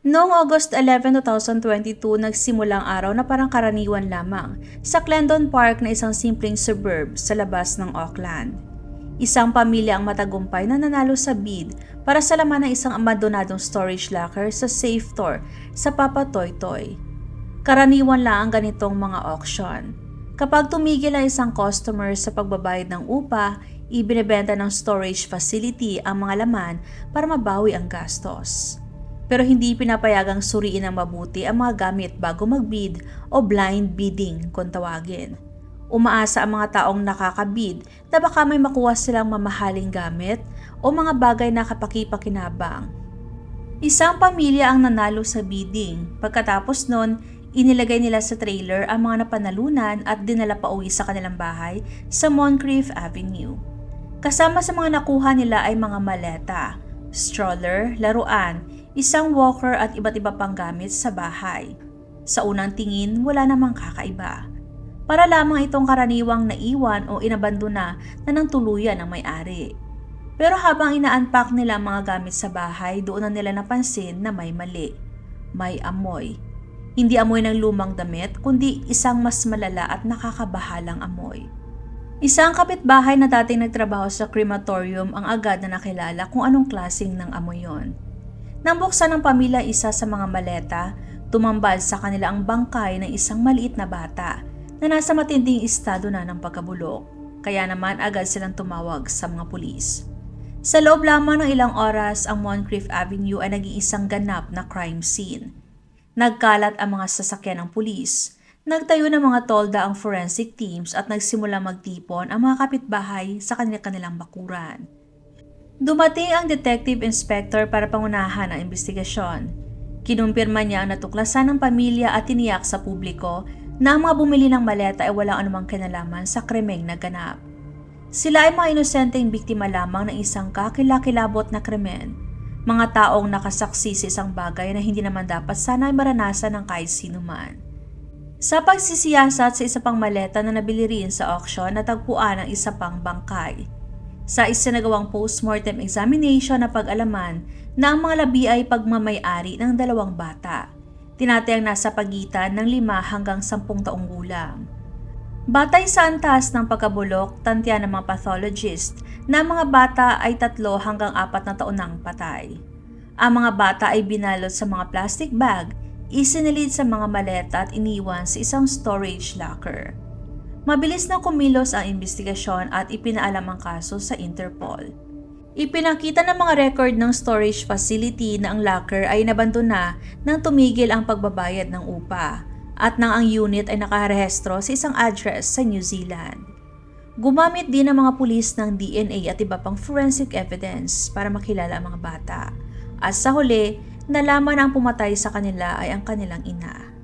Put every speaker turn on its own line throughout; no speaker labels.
Noong August 11, 2022, nagsimula ang araw na parang karaniwan lamang sa Clendon Park na isang simpleng suburb sa labas ng Auckland. Isang pamilya ang matagumpay na nanalo sa bid para sa laman ng isang abandonadong storage locker sa Safe Store sa Papa Toy. Karaniwan lang ang ganitong mga auction. Kapag tumigil ang isang customer sa pagbabayad ng upa, ibinebenta ng storage facility ang mga laman para mabawi ang gastos. Pero hindi pinapayagang suriin ng mabuti ang mga gamit bago magbid o blind bidding kung tawagin. Umaasa ang mga taong nakakabid na baka may makuha silang mamahaling gamit o mga bagay na kapakipakinabang. Isang pamilya ang nanalo sa bidding. Pagkatapos nun, inilagay nila sa trailer ang mga napanalunan at dinala pa uwi sa kanilang bahay sa Moncrief Avenue. Kasama sa mga nakuha nila ay mga maleta, stroller, laruan, isang walker at iba't iba pang gamit sa bahay. Sa unang tingin, wala namang kakaiba. Para lamang itong karaniwang naiwan o inabandona na nang tuluyan ng may-ari. Pero habang ina-unpack nila ang mga gamit sa bahay, doon na nila napansin na may mali. May amoy. Hindi amoy ng lumang damit, kundi isang mas malala at nakakabahalang amoy. Isang kapitbahay na dating nagtrabaho sa crematorium ang agad na nakilala kung anong klaseng ng amoy yon. Nang buksan ng pamilya isa sa mga maleta, tumambad sa kanila ang bangkay ng isang maliit na bata na nasa matinding estado na ng pagkabulok, kaya naman agad silang tumawag sa mga pulis. Sa loob lamang ng ilang oras, ang Moncrief Avenue ay naging isang ganap na crime scene. Nagkalat ang mga sasakyan ng pulis, nagtayo ng mga tolda ang forensic teams at nagsimula magtipon ang mga kapitbahay sa kanilang bakuran. Dumating ang detective inspector para pangunahan ang investigasyon. Kinumpirma niya ang natuklasan ng pamilya at tiniyak sa publiko na ang mga bumili ng maleta ay walang anumang kinalaman sa krimeng naganap. Sila ay mga inosenteng biktima lamang ng isang kakilakilabot na krimen, mga taong nakasaksi sa isang bagay na hindi naman dapat sana ay maranasan ng kahit sino man. Sa pagsisiyasat sa isa pang maleta na nabili rin sa auction, natagpuan ang isa pang bangkay. Sa isinagawang postmortem examination na pag-alaman na ang mga labi ay pagmamay-ari ng dalawang bata. Tinatayang nasa pagitan ng 5 hanggang 10 taong gulang. Batay sa antas ng pagkabulok, tantya ng mga pathologist na ang mga bata ay 3 hanggang 4 na taon nang patay. Ang mga bata ay binalot sa mga plastic bag, isinilid sa mga maleta at iniwan sa isang storage locker. Mabilis na kumilos ang investigasyon at ipinaalam ang kaso sa Interpol. Ipinakita ng mga record ng storage facility na ang locker ay nabandona nang tumigil ang pagbabayad ng upa at nang ang unit ay nakarehistro sa isang address sa New Zealand. Gumamit din ang mga pulis ng DNA at iba pang forensic evidence para makilala ang mga bata. At sa huli, nalaman ang pumatay sa kanila ay ang kanilang ina.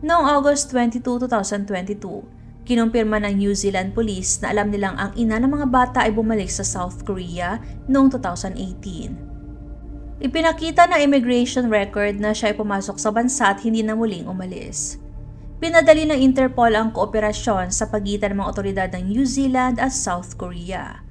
Noong August 22, 2022, kinumpirma ng New Zealand Police na alam nilang ang ina ng mga bata ay bumalik sa South Korea noong 2018. Ipinakita ng immigration record na siya ay pumasok sa bansa at hindi na muling umalis. Pinadali ng Interpol ang kooperasyon sa pagitan ng mga otoridad ng New Zealand at South Korea.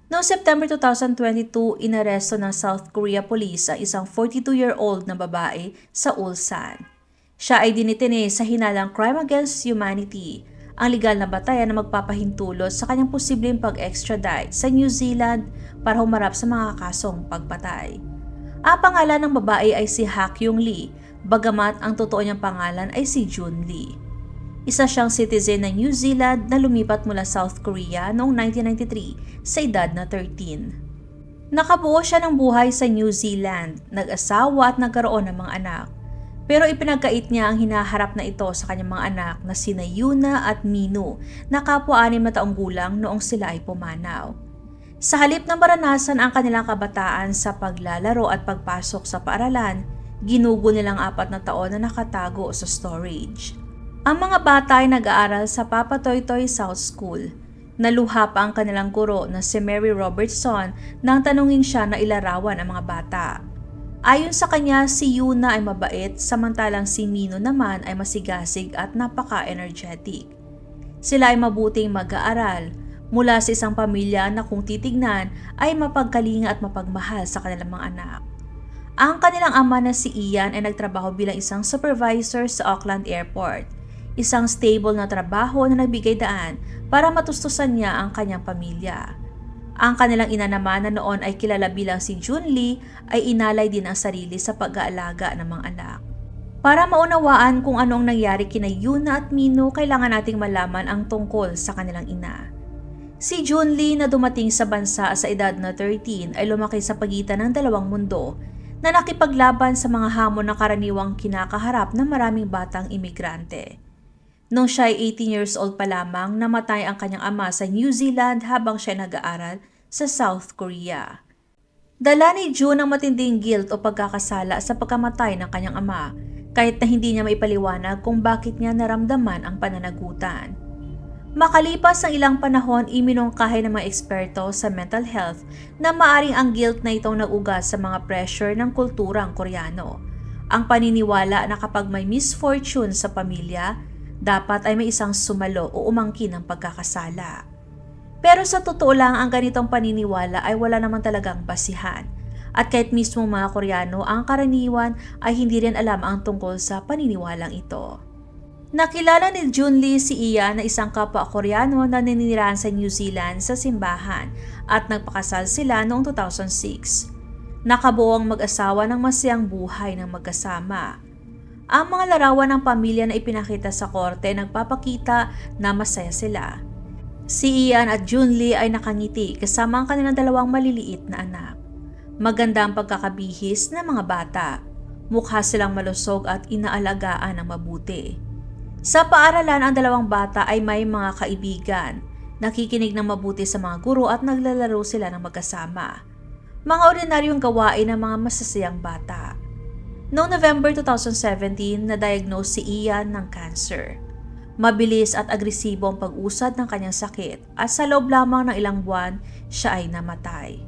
Noong September 2022, inaresto ng South Korea Police ang isang 42-year-old na babae sa Ulsan. Siya ay dinitene sa hinalang crime against humanity, ang legal na batayan na magpapahintulot sa kanyang posibleng pag-extradite sa New Zealand para humarap sa mga kasong pagpatay. Ang pangalan ng babae ay si Ha-Kyung Lee, bagamat ang totoo niyang pangalan ay si Jun Lee. Isa siyang citizen ng New Zealand na lumipat mula South Korea noong 1993 sa edad na 13. Nakabuo siya ng buhay sa New Zealand, nag-asawa at nagkaroon ng mga anak. Pero ipinagkait niya ang hinaharap na ito sa kanyang mga anak na sina Yuna at Minu na kapwa 6 na taong gulang noong sila ay pumanaw. Sa halip na maranasan ang kanilang kabataan sa paglalaro at pagpasok sa paaralan, ginugo nilang 4 na taon na nakatago sa storage. Ang mga bata ay nag-aaral sa Papa Toy South School. Naluha pa ang kanilang guro na si Mary Robertson nang tanungin siya na ilarawan ang mga bata. Ayon sa kanya, si Yuna ay mabait, samantalang si Mino naman ay masigasig at napaka-energetic. Sila ay mabuting mag-aaral, mula sa isang pamilya na kung titignan ay mapagkalinga at mapagmahal sa kanilang mga anak. Ang kanilang ama na si Ian ay nagtrabaho bilang isang supervisor sa Auckland Airport, isang stable na trabaho na nagbigay daan para matustusan niya ang kanyang pamilya. Ang kanilang ina naman na noon ay kilala bilang si Junlee ay inalay din ang sarili sa pag-aalaga ng mga anak. Para maunawaan kung anong nangyari kina Yuna at Minu, kailangan nating malaman ang tungkol sa kanilang ina. Si Junlee na dumating sa bansa sa edad na 13 ay lumaki sa pagitan ng dalawang mundo na nakipaglaban sa mga hamon na karaniwang kinakaharap ng maraming batang imigrante. Nung siya ay 18 years old pa lamang, namatay ang kanyang ama sa New Zealand habang siya nag-aaral sa South Korea. Dala ni June ang matinding guilt o pagkakasala sa pagkamatay ng kanyang ama, kahit na hindi niya maipaliwanag kung bakit niya naramdaman ang pananagutan. Makalipas ang ilang panahon, iminungkahi ng mga eksperto sa mental health na maaring ang guilt na itong nag-ugat sa mga pressure ng kulturang Koreano. Ang paniniwala na kapag may misfortune sa pamilya, dapat ay may isang sumalo o umangkin ng pagkakasala. Pero sa totoo lang, ang ganitong paniniwala ay wala naman talagang basihan. At kahit mismo mga Koreano, ang karaniwan ay hindi rin alam ang tungkol sa paniniwalang ito. Nakilala ni Junlee si Ian na isang kapwa Koreano na naninirahan sa New Zealand sa simbahan at nagpakasal sila noong 2006. Nakabuo ang mag-asawa ng masayang buhay ng magkasama. Ang mga larawan ng pamilya na ipinakita sa korte nagpapakita na masaya sila. Si Ian at Junlee ay nakangiti kasama ang kanilang dalawang maliliit na anak. Maganda ang pagkakabihis ng mga bata. Mukha silang malusog at inaalagaan ng mabuti. Sa paaralan, ang dalawang bata ay may mga kaibigan, nakikinig ng mabuti sa mga guro at naglalaro sila ng magkasama. Mga ordinaryong gawain ng mga masasayang bata. Noong November 2017, na-diagnose si Ian ng cancer. Mabilis at agresibo ang pag-usad ng kanyang sakit at sa loob lamang ng ilang buwan, siya ay namatay.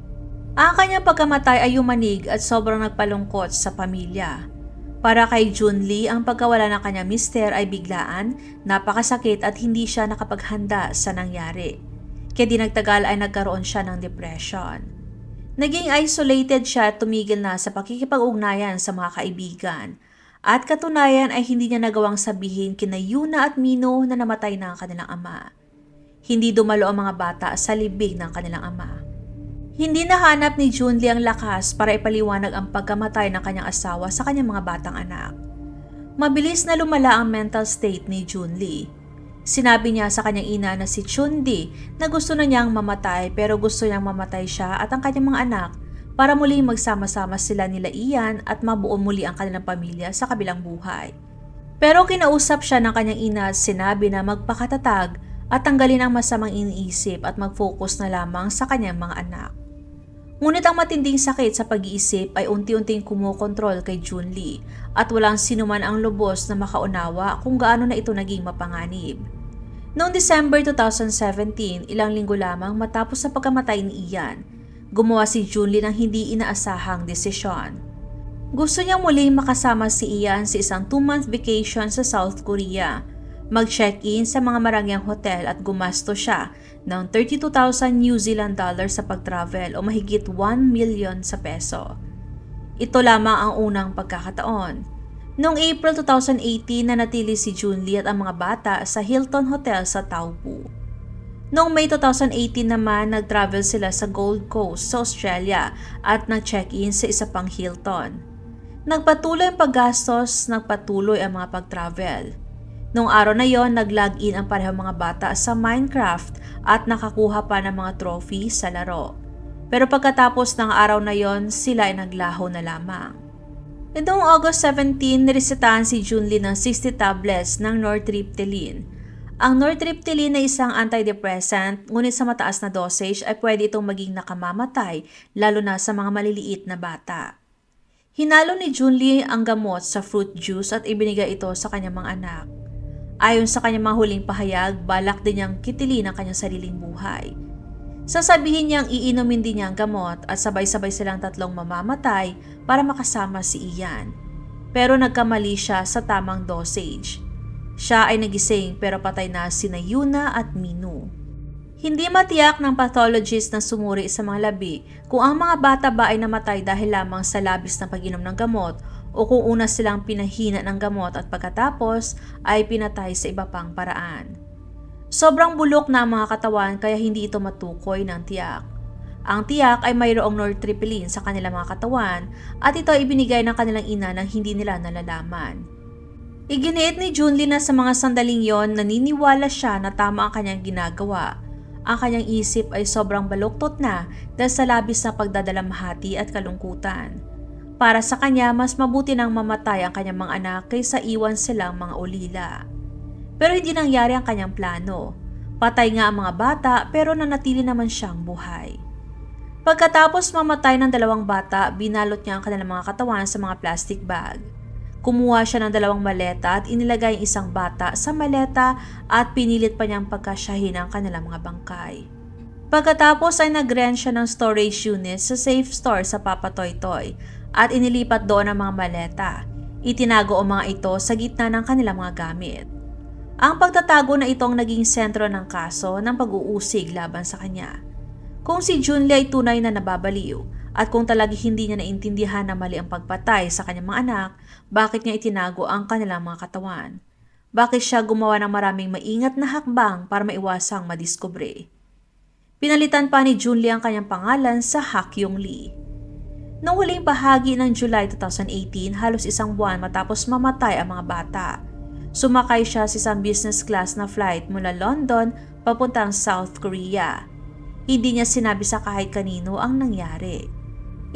Ang kanyang pagkamatay ay yumanig at sobrang nagpalungkot sa pamilya. Para kay Junlee, ang pagkawala ng kanyang mister ay biglaan, napakasakit at hindi siya nakapaghanda sa nangyari. Kaya di nagtagal ay nagkaroon siya ng depression. Naging isolated siya at tumigil na sa pakikipag-ugnayan sa mga kaibigan. At katunayan ay hindi niya nagawang sabihin kina Yuna at Minu na namatay na ang kanilang ama. Hindi dumalo ang mga bata sa libing ng kanilang ama. Hindi nahanap ni Junlee ang lakas para ipaliwanag ang pagkamatay ng kanyang asawa sa kanyang mga batang anak. Mabilis na lumala ang mental state ni Junlee. Sinabi niya sa kanyang ina na si Chundi na gusto na niyang mamatay pero gusto niyang mamatay siya at ang kanyang mga anak para muli magsama-sama sila nila Ian at mabuo muli ang kanilang pamilya sa kabilang buhay. Pero kinausap siya ng kanyang ina at sinabi na magpakatatag at tanggalin ang masamang iniisip at mag-focus na lamang sa kanyang mga anak. Ngunit ang matinding sakit sa pag-iisip ay unti-unting kumukontrol kay Junlee at walang sinuman ang lubos na makaunawa kung gaano na ito naging mapanganib. Noong December 2017, ilang linggo lamang matapos sa pagkamatay ni Ian, gumawa si Junlee ng hindi inaasahang desisyon. Gusto niyang muling makasama si Ian sa isang 2-month vacation sa South Korea, mag-check-in sa mga marangyang hotel at gumasto siya ng 32,000 New Zealand dollars sa pag-travel o mahigit 1 million sa peso. Ito lamang ang unang pagkakataon. Noong April 2018, nanatili si Junlee at ang mga bata sa Hilton Hotel sa Taupo. Noong May 2018 naman, nag-travel sila sa Gold Coast sa Australia at nag-check-in sa isa pang Hilton. Nagpatuloy ang paggastos, nagpatuloy ang mga pag-travel. Noong araw na yon, nag-log-in ang parehong mga bata sa Minecraft at nakakuha pa ng mga trophy sa laro. Pero pagkatapos ng araw na yon, sila ay naglaho na lamang. Noong August 17, niresetahan si Junlee ng 60 tablets ng nortriptyline. Ang nortriptyline ay isang antidepressant, ngunit sa mataas na dosage ay pwede itong maging nakamamatay, lalo na sa mga maliliit na bata. Hinalo ni Junlee ang gamot sa fruit juice at ibinigay ito sa kanyang mga anak. Ayon sa kanyang mga huling pahayag, balak din niyang kitilin ang kanyang sariling buhay. Sasabihin niyang iinumin din niya ang gamot at sabay-sabay silang tatlong mamamatay para makasama si Ian. Pero nagkamali siya sa tamang dosage. Siya ay nagising pero patay na sina Yuna at Minu. Hindi matiyak ng pathologist na sumuri sa mga labi kung ang mga bata ba ay namatay dahil lamang sa labis na pag-inom ng gamot o kung una silang pinahina ng gamot at pagkatapos ay pinatay sa iba pang paraan. Sobrang bulok na ang mga katawan kaya hindi ito matukoy ng tiyak. Ang tiyak ay mayroong nortriptyline sa kanilang mga katawan at ito ay ibinigay ng kanilang ina nang hindi nila nalalaman. Iginiit ni Junlee na sa mga sandaling yon naniniwala siya na tama ang kanyang ginagawa. Ang kanyang isip ay sobrang baluktot na dahil sa labis na pagdadalamhati at kalungkutan. Para sa kanya, mas mabuti nang mamatay ang kanyang mga anak kaysa iwan silang mga ulila. Pero hindi nangyari ang kanyang plano. Patay nga ang mga bata pero nanatili naman siyang buhay. Pagkatapos mamatay ng 2 bata, binalot niya ang kanilang mga katawan sa mga plastic bag. Kumuha siya ng 2 maleta at inilagay ang isang bata sa maleta at pinilit pa niyang pagkasyahin ang kanilang mga bangkay. Pagkatapos ay nag-rent siya ng storage unit sa safe store sa Papa Toy Toy at inilipat doon ang mga maleta. Itinago ang mga ito sa gitna ng kanilang mga gamit. Ang pagtatago na itong naging sentro ng kaso ng pag-uusig laban sa kanya. Kung si Junlee ay tunay na nababaliw, at kung talagang hindi niya naintindihan na mali ang pagpatay sa kanyang mga anak, bakit niya itinago ang kanilang mga katawan? Bakit siya gumawa ng maraming maingat na hakbang para maiwasang madiskubre? Pinalitan pa ni Junlee ang kanyang pangalan sa Hakyung Lee. Noong huling bahagi ng July 2018, halos 1 buwan matapos mamatay ang mga bata, sumakay siya sa isang business class na flight mula London papuntang South Korea. Hindi niya sinabi sa kahit kanino ang nangyari.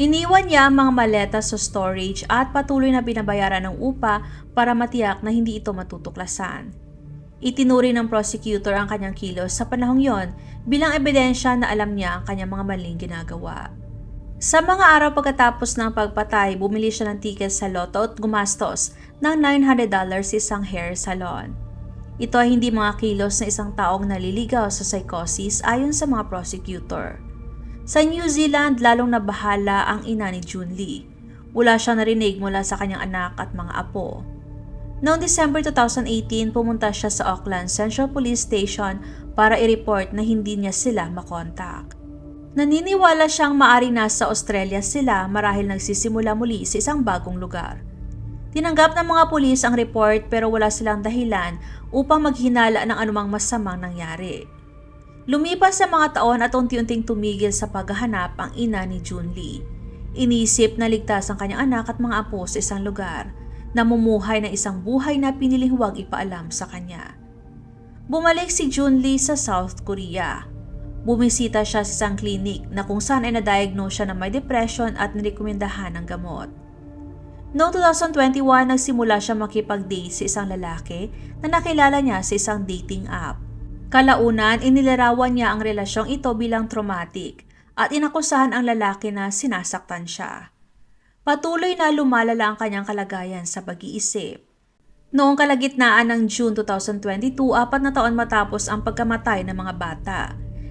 Iniwan niya ang mga maleta sa storage at patuloy na binabayaran ng upa para matiyak na hindi ito matutuklasan. Itinuri ng prosecutor ang kanyang kilos sa panahong yon bilang ebidensya na alam niya ang kanyang mga maling ginagawa. Sa mga araw pagkatapos ng pagpatay, bumili siya ng tiket sa loto at gumastos ng $900 sa isang hair salon. Ito ay hindi mga kilos na isang taong naliligaw sa psychosis ayon sa mga prosecutor. Sa New Zealand, lalong nabahala ang ina ni Junlee. Wala siyang narinig mula sa kanyang anak at mga apo. Noong December 2018, pumunta siya sa Auckland Central Police Station para i-report na hindi niya sila makontak. Naniniwala siyang maaring nasa Australia sila marahil nagsisimula muli sa isang bagong lugar. Tinanggap ng mga pulis ang report pero wala silang dahilan upang maghinala ng anumang masamang nangyari. Lumipas sa mga taon at unti-unting tumigil sa paghahanap ang ina ni Junlee. Inisip na ligtas ang kanyang anak at mga apo sa isang lugar, namumuhay ng isang buhay na piniling huwag ipaalam sa kanya. Bumalik si Junlee sa South Korea. Bumisita siya sa isang klinik na kung saan ay na-diagnose siya na may depression at nirekomendahan ng gamot. Noong 2021, nagsimula siya makipag-date sa isang lalaki na nakilala niya sa isang dating app. Kalaunan, inilarawan niya ang relasyong ito bilang traumatic at inakusahan ang lalaki na sinasaktan siya. Patuloy na lumalala ang kanyang kalagayan sa pag-iisip. Noong kalagitnaan ng June 2022, 4 na taon matapos ang pagkamatay ng mga bata,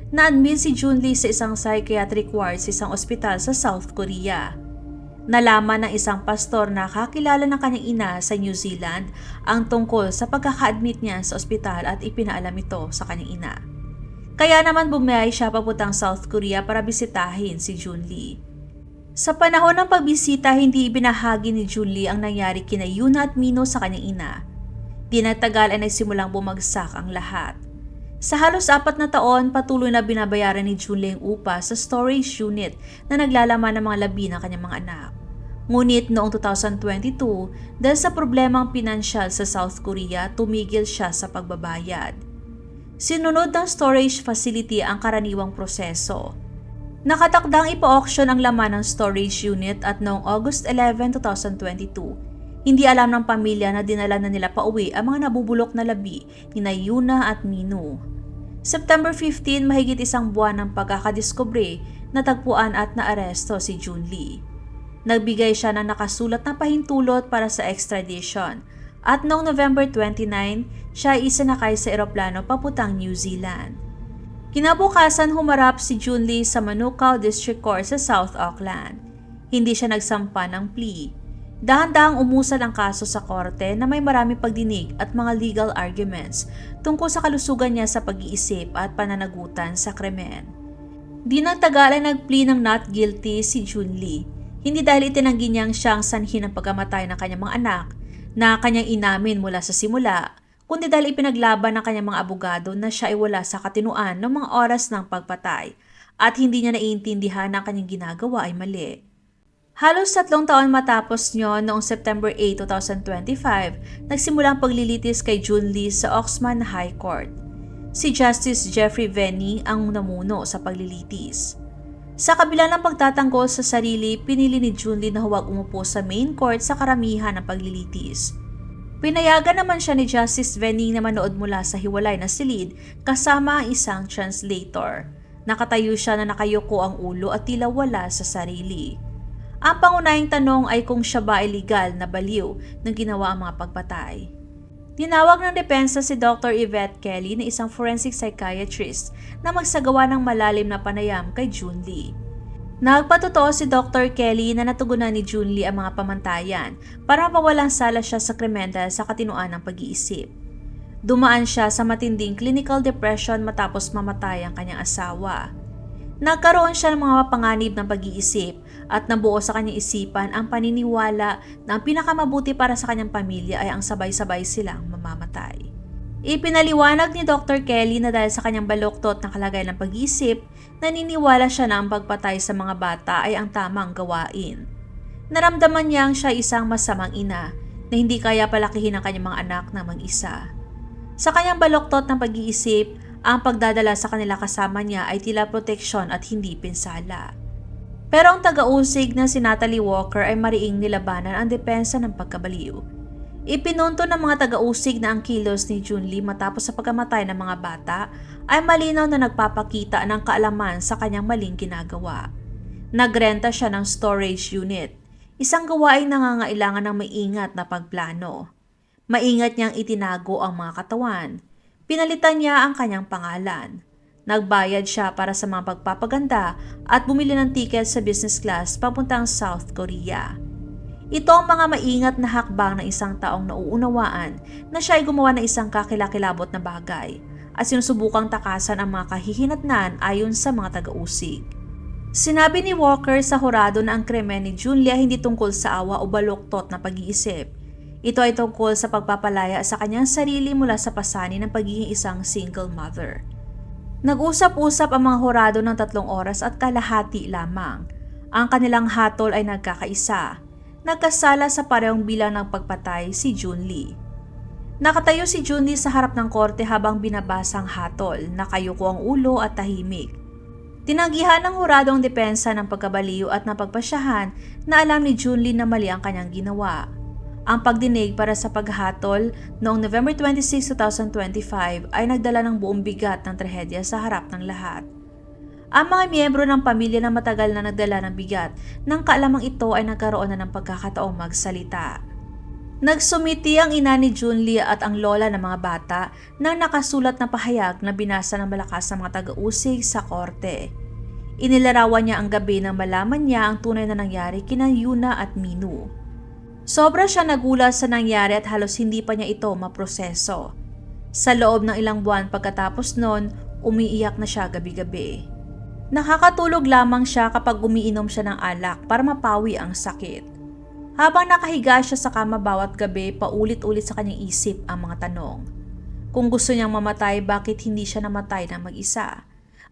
na-admit si Junlee sa isang psychiatric ward sa isang ospital sa South Korea. Nalaman ng isang pastor na kakilala ng kanyang ina sa New Zealand ang tungkol sa pagkaka-admit niya sa ospital at ipinaalam ito sa kanyang ina. Kaya naman bumiyay siya papuntang South Korea para bisitahin si Junlee. Sa panahon ng pagbisita, hindi ibinahagi ni Junlee ang nangyari kina Yuna at Mino sa kanyang ina. Di nagtagal ay nagsimulang bumagsak ang lahat. Sa halos 4 na taon, patuloy na binabayaran ni Junlee ang upa sa storage unit na naglalaman ng mga labi ng kanyang mga anak. Ngunit noong 2022, dahil sa problemang pinansyal sa South Korea, tumigil siya sa pagbabayad. Sinunod ng storage facility ang karaniwang proseso. Nakatakdang ipa-auction ang laman ng storage unit at noong August 11, 2022, hindi alam ng pamilya na dinala na nila pauwi ang mga nabubulok na labi ni Yuna at Mino. September 15, mahigit 1 buwan ng pagkakadiskubre, natagpuan at naaresto si Junlee. Nagbigay siya ng nakasulat na pahintulot para sa extradition at noong November 29, siya ay isinakay sa eroplano papuntang New Zealand. Kinabukasan humarap si Junlee sa Manukau District Court sa South Auckland. Hindi siya nagsampa ng plea. Dahan-dahang umusad ang kaso sa korte na may maraming pagdinig at mga legal arguments tungkol sa kalusugan niya sa pag-iisip at pananagutan sa krimen. Di nagtagal ay nag-plea ng not guilty si Junlee, hindi dahil itinanggi niyang siyang sanhi ng pagkamatay ng kanyang mga anak na kanyang inamin mula sa simula, kundi dahil ipinaglaban ng kanyang mga abogado na siya ay wala sa katinuan ng mga oras ng pagpatay at hindi niya naiintindihan na kanyang ginagawa ay mali. Halos 3 taon matapos nyo noong September 8, 2025, nagsimula ang paglilitis kay Junlee sa Oxman High Court. Si Justice Jeffrey Vennie ang namuno sa paglilitis. Sa kabila ng pagtatanggol sa sarili, pinili ni Junlee na huwag umupo sa main court sa karamihan ng paglilitis. Pinayagan naman siya ni Justice Vennie na manood mula sa hiwalay na silid kasama ang isang translator. Nakatayo siya na nakayuko ang ulo at tila wala sa sarili. Ang pangunahing tanong ay kung siya ba ay legal na baliw ng ginawa ang mga pagpatay. Tinawag ng depensa si Dr. Yvette Kelly na isang forensic psychiatrist na magsagawa ng malalim na panayam kay Junlee. Nagpatotoo si Dr. Kelly na natugunan ni Junlee ang mga pamantayan para mapawalang sala siya sa krimen dahil sa katinuan ng pag-iisip. Dumaan siya sa matinding clinical depression matapos mamatay ang kanyang asawa. Nagkaroon siya ng mga mapanganib ng pag-iisip at nabuo sa kanyang isipan ang paniniwala na ang pinakamabuti para sa kanyang pamilya ay ang sabay-sabay silang mamamatay. Ipinaliwanag ni Dr. Kelly na dahil sa kanyang baluktot na kalagayan ng pag-iisip, naniniwala siya na ang pagpatay sa mga bata ay ang tamang gawain. Naramdaman niyang siya isang masamang ina na hindi kaya palakihin ang kanyang mga anak na mag-isa. Sa kanyang baluktot ng pag-iisip, ang pagdadala sa kanila kasama niya ay tila proteksyon at hindi pinsala. Pero ang taga-usig na si Natalie Walker ay mariing nilabanan ang depensa ng pagkabaliw. Ipinunto ng mga taga-usig na ang kilos ni Junlee matapos sa pagkamatay ng mga bata ay malinaw na nagpapakita ng kaalaman sa kanyang maling ginagawa. Nagrenta siya ng storage unit, isang gawain nangangailangan ng maingat na pagplano. Maingat niyang itinago ang mga katawan. Pinalitan niya ang kanyang pangalan. Nagbayad siya para sa mga pagpapaganda at bumili ng ticket sa business class papuntang South Korea. Ito ang mga maingat na hakbang ng isang taong nauunawaan na siya ay gumawa ng isang kakilakilabot na bagay at sinusubukang takasan ang mga kahihinatnan ayon sa mga taga-usig. Sinabi ni Walker sa hurado na ang krimen ni Junlee ay hindi tungkol sa awa o baluktot na pag-iisip. Ito ay tungkol sa pagpapalaya sa kanyang sarili mula sa pasanin ng pagiging isang single mother. Nag-usap-usap ang mga hurado ng 3 oras at kalahati lamang. Ang kanilang hatol ay nagkakaisa. Nagkasala sa parehong bilang ng pagpatay si Junlee. Nakatayo si Junlee sa harap ng korte habang binabasa ang hatol, nakayuko ang ulo at tahimik. Tinanggihan ng hurado ang depensa ng pagkabaliw at napagpasyahan na alam ni Junlee na mali ang kanyang ginawa. Ang pagdinig para sa paghatol noong November 26, 2025 ay nagdala ng buong bigat ng trahedya sa harap ng lahat. Ang mga miyembro ng pamilya na matagal na nagdala ng bigat ng kaalamang ito ay nagkaroon na ng pagkakataong magsalita. Nagsumiti ang ina ni Junlee at ang lola ng mga bata ng nakasulat na pahayag na binasa ng malakas ng mga taga-usig sa korte. Inilarawan niya ang gabi nang malaman niya ang tunay na nangyari kina Yuna at Minu. Sobra siya nagulat sa nangyari at halos hindi pa niya ito maproseso. Sa loob ng ilang buwan pagkatapos noon, umiiyak na siya gabi-gabi. Nakakatulog lamang siya kapag umiinom siya ng alak para mapawi ang sakit. Habang nakahiga siya sa kama bawat gabi, paulit-ulit sa kanyang isip ang mga tanong. Kung gusto niyang mamatay, bakit hindi siya namatay na mag-isa?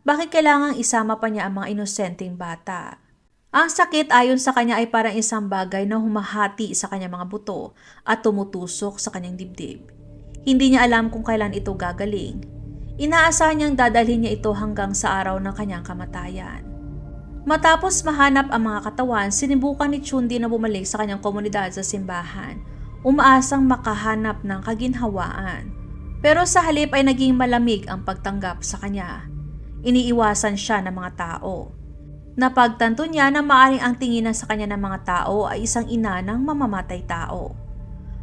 Bakit kailangang isama pa niya ang mga inosenteng bata? Ang sakit ayon sa kanya ay parang isang bagay na humahati sa kanyang mga buto at tumutusok sa kanyang dibdib. Hindi niya alam kung kailan ito gagaling. Inaasahan niyang dadalhin niya ito hanggang sa araw ng kanyang kamatayan. Matapos mahanap ang mga katawan, sinibukan ni Junlee na bumalik sa kanyang komunidad sa simbahan, umaasang makahanap ng kaginhawaan. Pero sa halip ay naging malamig ang pagtanggap sa kanya. Iniiwasan siya ng mga tao. Napagtanto niya na maaaring ang tinginan sa kanya ng mga tao ay isang ina ng mamamatay tao.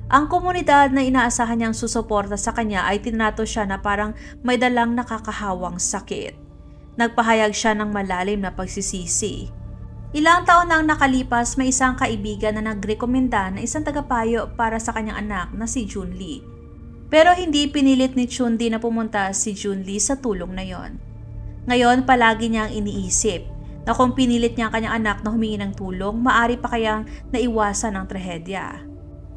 Ang komunidad na inaasahan niyang susuporta sa kanya ay tinato siya na parang may dalang nakakahawang sakit. Nagpahayag siya ng malalim na pagsisisi. Ilang taon nang nakalipas, may isang kaibigan na nagrekomenda na isang tagapayo para sa kanyang anak na si Junlee. Pero hindi pinilit ni Chundi na pumunta si Junlee sa tulong na yon. Ngayon, palagi niyang iniisip na kung pinilit niya ang kanyang anak na humingi ng tulong, maari pa kayang naiwasan ang trahedya.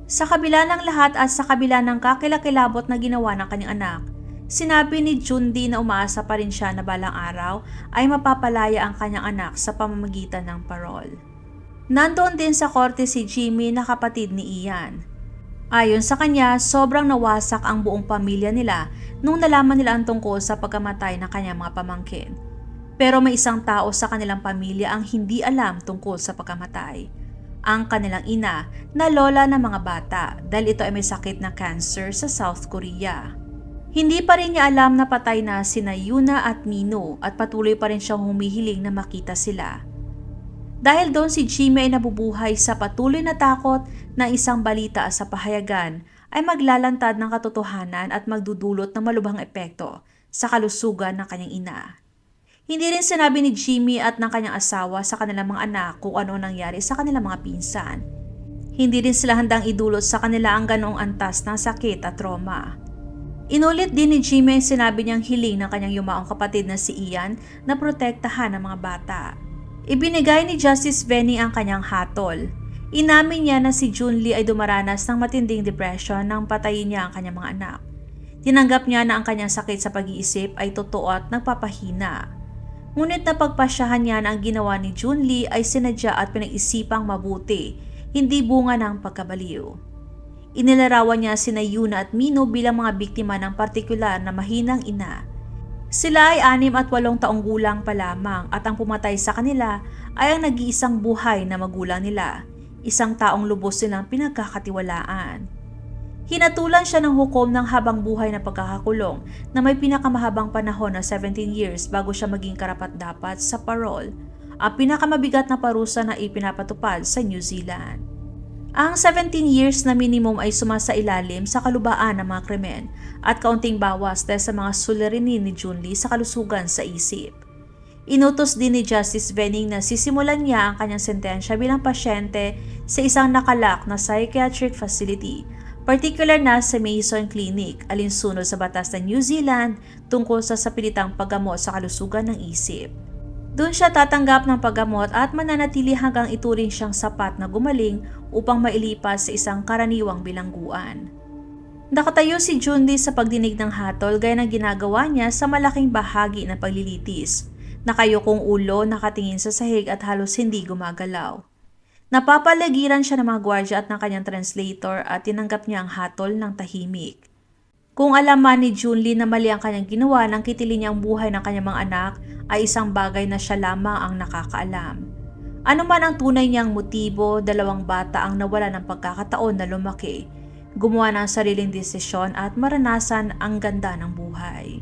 Sa kabila ng lahat at sa kabila ng kakilakilabot na ginawa ng kanyang anak, sinabi ni Junlee na umaasa pa rin siya na balang araw ay mapapalaya ang kanyang anak sa pamamagitan ng parol. Nandoon din sa korte si Jimmy na kapatid ni Ian. Ayon sa kanya, sobrang nawasak ang buong pamilya nila nung nalaman nila ang tungkol sa pagkamatay ng kanyang mga pamangkin. Pero may isang tao sa kanilang pamilya ang hindi alam tungkol sa pagkamatay. Ang kanilang ina na lola ng mga bata dahil ito ay may sakit na cancer sa South Korea. Hindi pa rin niya alam na patay na sina Yuna at Mino at patuloy pa rin siyang humihiling na makita sila. Dahil doon si Jimmy ay nabubuhay sa patuloy na takot na isang balita sa pahayagan ay maglalantad ng katotohanan at magdudulot ng malubhang epekto sa kalusugan ng kanyang ina. Hindi rin sinabi ni Jimmy at ng kanyang asawa sa kanilang mga anak kung ano nangyari sa kanilang mga pinsan. Hindi rin sila handang idulot sa kanila ang ganoong antas ng sakit at trauma. Inulit din ni Jimmy ang sinabi niyang hiling ng kanyang yumaong kapatid na si Ian na protektahan ang mga bata. Ibinigay ni Justice Venny ang kanyang hatol. Inamin niya na si Junlee ay dumaranas ng matinding depression nang patayin niya ang kanyang mga anak. Tinanggap niya na ang kanyang sakit sa pag-iisip ay totoo at nagpapahina. Ngunit napagpasyahan niya na ang ginawa ni Junlee ay sinadya at pinag-isipang mabuti, hindi bunga ng pagkabaliw. Inilarawan niya sina Yuna at Mino bilang mga biktima ng partikular na mahinang ina. Sila ay 6 at 8 taong gulang pa lamang at ang pumatay sa kanila ay ang nag-iisang buhay na magulang nila, isang taong lubos silang pinagkakatiwalaan. Hinatulan siya ng hukom ng habang buhay na pagkakakulong na may pinakamahabang panahon na 17 years bago siya maging karapat-dapat sa parole, ang pinakamabigat na parusa na ipinapatupad sa New Zealand. Ang 17 years na minimum ay sumasailalim sa kalubaan ng mga krimen at kaunting bawas dahil sa mga suliranin ni Junlee sa kalusugan sa isip. Inutos din ni Justice Venning na sisimulan niya ang kanyang sentensya bilang pasyente sa isang nakalak na psychiatric facility, particular na sa Mason Clinic, alinsunod sa batas ng New Zealand tungkol sa sapilitang paggamot sa kalusugan ng isip. Doon siya tatanggap ng paggamot at mananatili hanggang ituring siyang sapat na gumaling upang mailipas sa isang karaniwang bilangguan. Nakatayo si Junlee sa pagdinig ng hatol gaya ng ginagawa niya sa malaking bahagi ng paglilitis. Nakayukong ulo, nakatingin sa sahig at halos hindi gumagalaw. Napapaligiran siya ng mga gwardya at ng kanyang translator at tinanggap niya ang hatol ng tahimik. Kung alam man ni Junlee na mali ang kanyang ginawa nang kitilin niya ang buhay ng kanyang mga anak, ay isang bagay na siya lamang ang nakakaalam. Ano man ang tunay niyang motibo, 2 bata ang nawala ng pagkakataon na lumaki, gumawa ng sariling desisyon at maranasan ang ganda ng buhay.